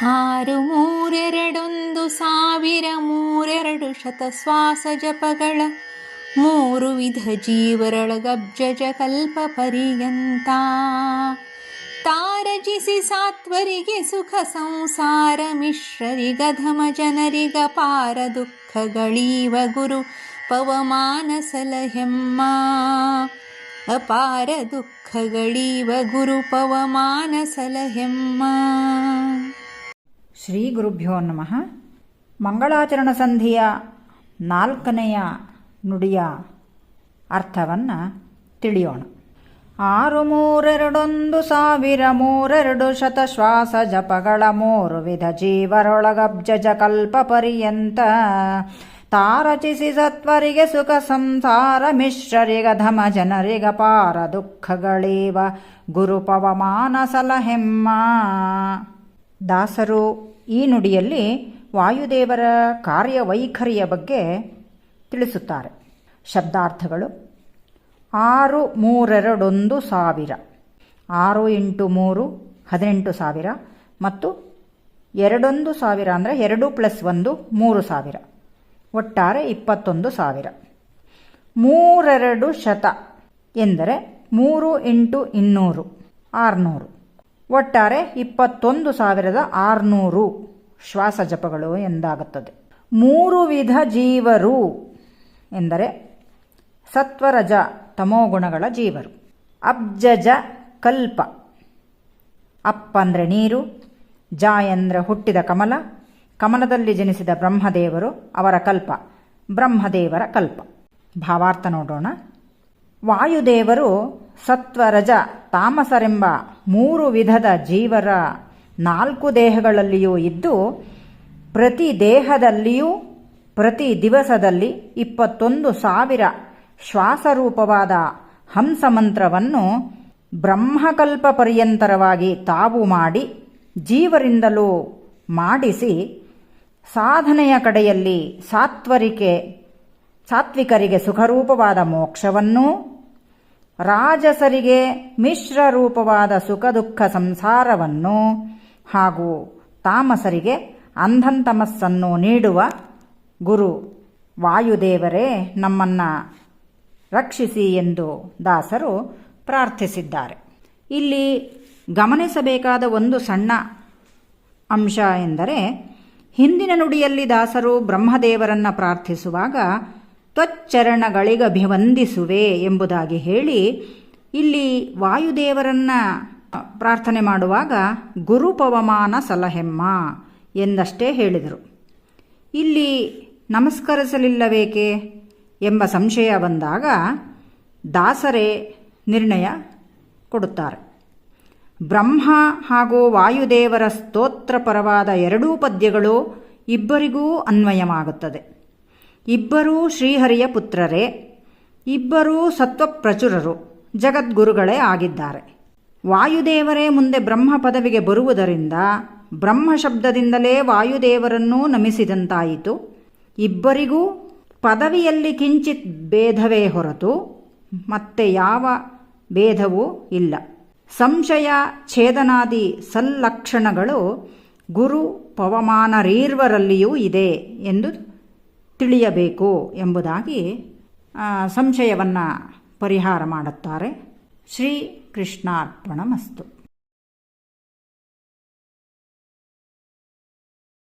6321000 ಶ್ವಾಸ ಜಪಗಳ 3 ವಿಧ ಜೀವರೊಳಗಬ್ಜಜ ಕಲ್ಪ ಪರ್ಯಂತ ತಾರಜಿಸಿ ಸಾತ್ವರಿಗೆ ಸುಖ ಸಂಸಾರ ಮಿಶ್ರರಿಗಧಮ ಜನರಿಗ ಪಾರ ದುಃಖಗಳೀವ ಗುರು ಪವಮಾನ ಸಲಹೆಮ್ಮ ಅಪಾರ ದುಃಖಗಳೀವ ಗುರು ಪವಮಾನ ಸಲಹೆಮ್ಮ. ಶ್ರೀ ಗುರುಭ್ಯೋ ನಮಃ. ಮಂಗಳಾಚರಣ ಸಂಧಿಯ 4ನೆಯ ನುಡಿಯ ಅರ್ಥವನ್ನು ತಿಳಿಯೋಣ. 6321000 ಶ್ವಾಸ ಜಪಗಳ 3 ವಿಧ ಜೀವರೊಳಗಬ್ಜಜ ಕಲ್ಪ ಪರ್ಯಂತ ತಾರಚಿಸಿ ಸತ್ವರಿಗೆ ಸುಖ ಸಂಸಾರ ಮಿಶ್ರರಿಗಧಮ ಜನರಿಗ ಪಾರ ದುಃಖಗಳೇವ ಗುರು ಪವಮಾನ ಸಲಹೆಮ್ಮ. ದಾಸರು ಈ ನುಡಿಯಲ್ಲಿ ವಾಯುದೇವರ ಕಾರ್ಯವೈಖರಿಯ ಬಗ್ಗೆ ತಿಳಿಸುತ್ತಾರೆ. ಶಬ್ದಾರ್ಥಗಳು: 6321000 6 × 3 18,000 ಮತ್ತು 21,000 ಅಂದರೆ 2 + 1 3,000, ಒಟ್ಟಾರೆ 21,000. 3200 ಎಂದರೆ 3 × 200 600, ಒಟ್ಟಾರೆ 21,600 ಶ್ವಾಸ ಜಪಗಳು ಎಂದಾಗುತ್ತದೆ. 3 ವಿಧ ಜೀವರು ಎಂದರೆ ಸತ್ವರಜ ತಮೋಗುಣಗಳ ಜೀವರು. ಅಬ್ಜಜ ಕಲ್ಪ, ಅಪ್ ಅಂದರೆ ನೀರು, ಜ ಎಂದರೆ ಹುಟ್ಟಿದ ಕಮಲ, ಕಮಲದಲ್ಲಿ ಜನಿಸಿದ ಬ್ರಹ್ಮದೇವರು, ಅವರ ಕಲ್ಪ ಬ್ರಹ್ಮದೇವರ ಕಲ್ಪ. ಭಾವಾರ್ಥ ನೋಡೋಣ. ವಾಯುದೇವರು ಸತ್ವರಜ ತಾಮಸರೆಂಬ 3 ವಿಧದ ಜೀವರ 4 ದೇಹಗಳಲ್ಲಿಯೂ ಇದ್ದು, ಪ್ರತಿ ದೇಹದಲ್ಲಿಯೂ ಪ್ರತಿ ದಿವಸದಲ್ಲಿ 21,000 ಶ್ವಾಸರೂಪವಾದ ಹಂಸಮಂತ್ರವನ್ನು ಬ್ರಹ್ಮಕಲ್ಪ ಪರ್ಯಂತರವಾಗಿ ತಾವು ಮಾಡಿ ಜೀವರಿಂದಲೂ ಮಾಡಿಸಿ ಸಾಧನೆಯ ಕಡೆಯಲ್ಲಿ ಸಾತ್ವಿಕರಿಗೆ ಸುಖರೂಪವಾದ ಮೋಕ್ಷವನ್ನೂ, ರಾಜಸರಿಗೆ ಮಿಶ್ರ ರೂಪವಾದ ಸುಖ ದುಃಖ ಸಂಸಾರವನ್ನು ಹಾಗೂ ತಾಮಸರಿಗೆ ಅಂಧಂತಮಸ್ಸನ್ನು ನೀಡುವ ಗುರು ವಾಯುದೇವರೇ ನಮ್ಮನ್ನು ರಕ್ಷಿಸಿ ಎಂದು ದಾಸರು ಪ್ರಾರ್ಥಿಸಿದ್ದಾರೆ. ಇಲ್ಲಿ ಗಮನಿಸಬೇಕಾದ ಒಂದು ಸಣ್ಣ ಅಂಶ ಎಂದರೆ, ಹಿಂದಿನ ನುಡಿಯಲ್ಲಿ ದಾಸರು ಬ್ರಹ್ಮದೇವರನ್ನು ಪ್ರಾರ್ಥಿಸುವಾಗ ತ್ವಚ್ಚರಣಗಳಿಗಭಿವಂದಿಸುವೆ ಎಂಬುದಾಗಿ ಹೇಳಿ, ಇಲ್ಲಿ ವಾಯುದೇವರನ್ನು ಪ್ರಾರ್ಥನೆ ಮಾಡುವಾಗ ಗುರು ಪವಮಾನ ಸಲಹೆಮ್ಮ ಎಂದಷ್ಟೇ ಹೇಳಿದರು. ಇಲ್ಲಿ ನಮಸ್ಕರಿಸಲಿಲ್ಲಬೇಕೆ ಎಂಬ ಸಂಶಯ ಬಂದಾಗ ದಾಸರೇ ನಿರ್ಣಯ ಕೊಡುತ್ತಾರೆ. ಬ್ರಹ್ಮ ಹಾಗೂ ವಾಯುದೇವರ ಸ್ತೋತ್ರಪರವಾದ 2 ಪದ್ಯಗಳು ಇಬ್ಬರಿಗೂ ಅನ್ವಯವಾಗುತ್ತದೆ. ಇಬ್ಬರೂ ಶ್ರೀಹರಿಯ ಪುತ್ರರೇ, ಇಬ್ಬರೂ ಸತ್ವಪ್ರಚುರರು, ಜಗದ್ಗುರುಗಳೇ ಆಗಿದ್ದಾರೆ. ವಾಯುದೇವರೇ ಮುಂದೆ ಬ್ರಹ್ಮ ಪದವಿಗೆ ಬರುವುದರಿಂದ ಬ್ರಹ್ಮ ಶಬ್ದದಿಂದಲೇ ವಾಯುದೇವರನ್ನೂ ನಮಿಸಿದಂತಾಯಿತು. ಇಬ್ಬರಿಗೂ ಪದವಿಯಲ್ಲಿ ಕಿಂಚಿತ್ ಭೇದವೇ ಹೊರತು ಮತ್ತೆ ಯಾವ ಭೇದವೂ ಇಲ್ಲ. ಸಂಶಯ ಛೇದನಾದಿ ಸಲ್ಲಕ್ಷಣಗಳು ಗುರು ಪವಮಾನರೀರ್ವರಲ್ಲಿಯೂ ಇದೆ ಎಂದು ತಿಳಿಯಬೇಕು ಎಂಬುದಾಗಿ ಸಂಶಯವನ್ನು ಪರಿಹಾರ ಮಾಡುತ್ತಾರೆ. ಶ್ರೀ ಕೃಷ್ಣಾರ್ಪಣಮಸ್ತು.